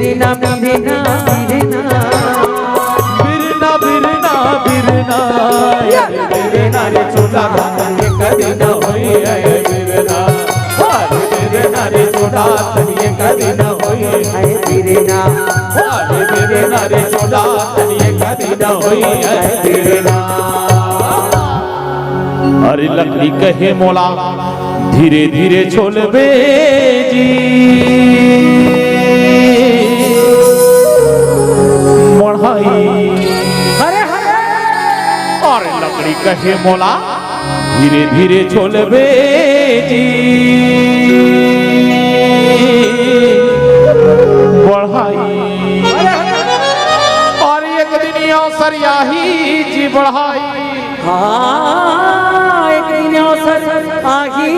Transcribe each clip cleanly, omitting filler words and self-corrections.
बिरना बिरना बिरना बिरना बिरना बिरना बिरना रे छोटा तनिए कदी न होई है बिरना बिरना रे छोटा तनिए कदी न होई है बिरना बिरना रे छोटा तनिए कदी न होई है बिरना। अरे लकड़ी कहे मोला धीरे धीरे छोलबे जी मढ़ाई। और लकड़ी कहे मोला धीरे धीरे छोलबे जी बढ़ाई। और एक दिन अवसर यही जी बढ़ाई। हाँ एक दिन अवसर आही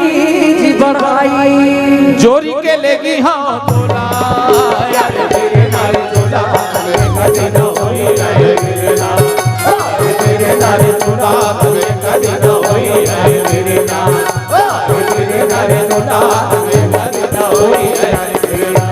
जी बढ़ाई। जोरी के लेगी हाँ तोला यार बिरना रे छोटा तनिए कदी न होई है बिरना बिरना रे छोटा तनिए कदी न होई है बिरना बिरना रे छोटा तनिए कदी न होई है बिरना।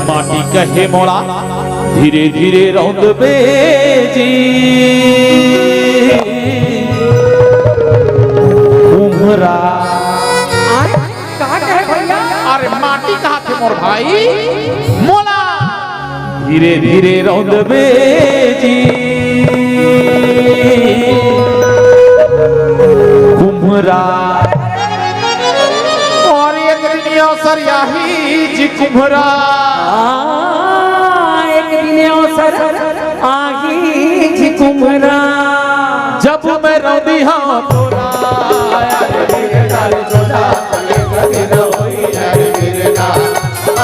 माटी कहे मोड़ा धीरे धीरे रौंदबे जी कुम्हरा। अरे माटी कहा थे मोर भाई मोला धीरे धीरे रौंदबे जी कुम्हरा। और एक दिन अवसर यही जी कुम्हरा। एक दिन अवसर आही जी कुम्हरा। जब मैं रौदी हाँ तोला यार बिरना रे छोटा तनिए कदी न होई है बिरना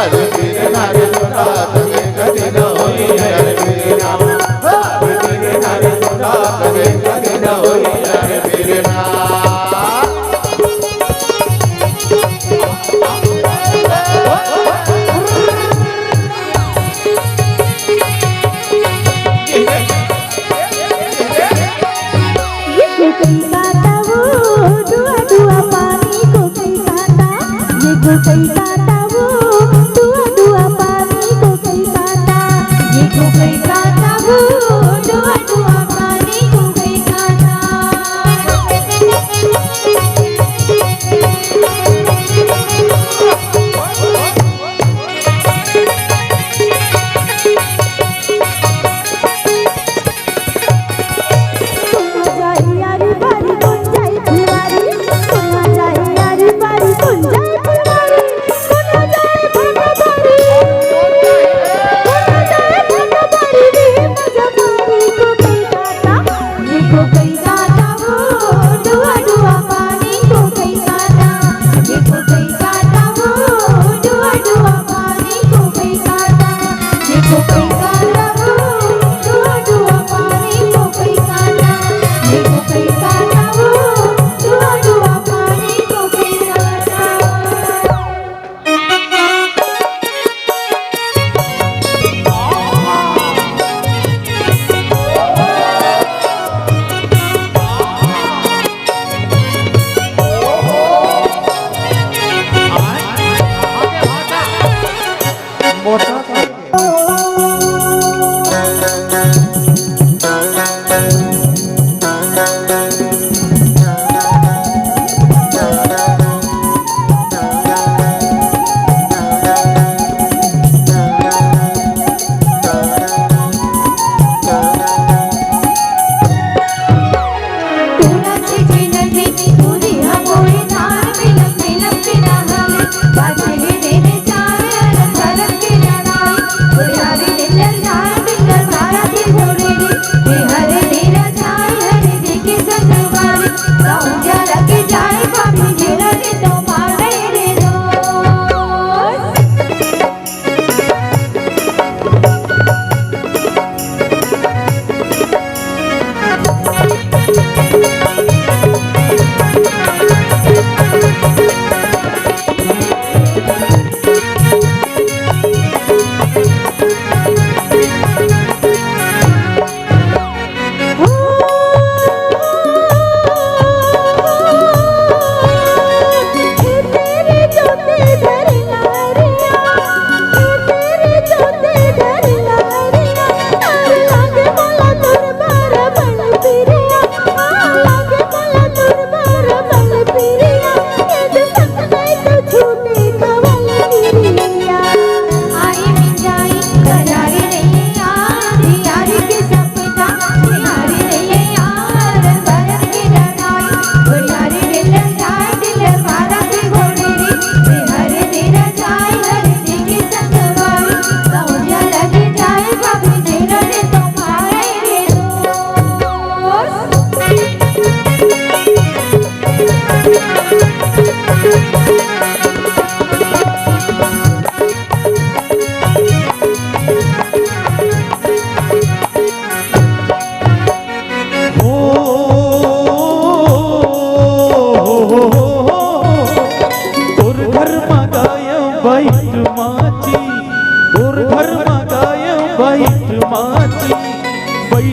अरे बिरना रे छोटा तनिए कदी न होई है बिरना बिरना रे छोटा तनिए कदी न होई है बिरना।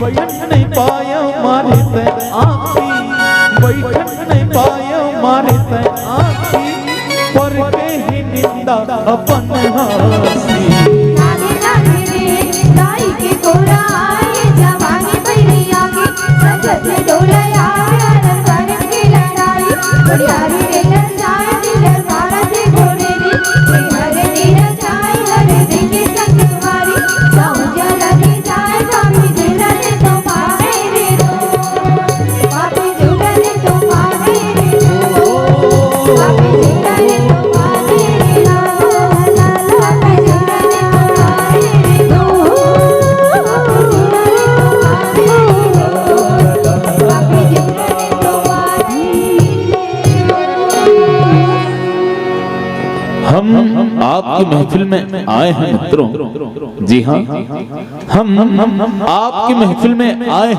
बैठन नहीं पाया मारे ते आखी, बैठन नहीं पाया मारे ते आखी, पर के ही निंदा अपन हासी। नाने नाने रे दाई के कोरा आए जवानी पहले आगे सजत डोला आया नरवर की लड़ाई बुढ़ियारी रे नचाए दिल मारा से घोड़े रे हरे नीरा चाय हरे देखे संगवारी साउंजा लगे जाए पापी झूलने तो पावे रे दो पापी झूलने तो पावे रे दो पापी झूलने तो पावे रे ला ला ला पापी झूलने तो पावे रे दो पापी झूलने तो पावे रे दो पापी झूलने तो पावे हम आपकी महफिल में आए हैं मित्रों, जी हाँ, हम आपकी महफिल में आए हैं।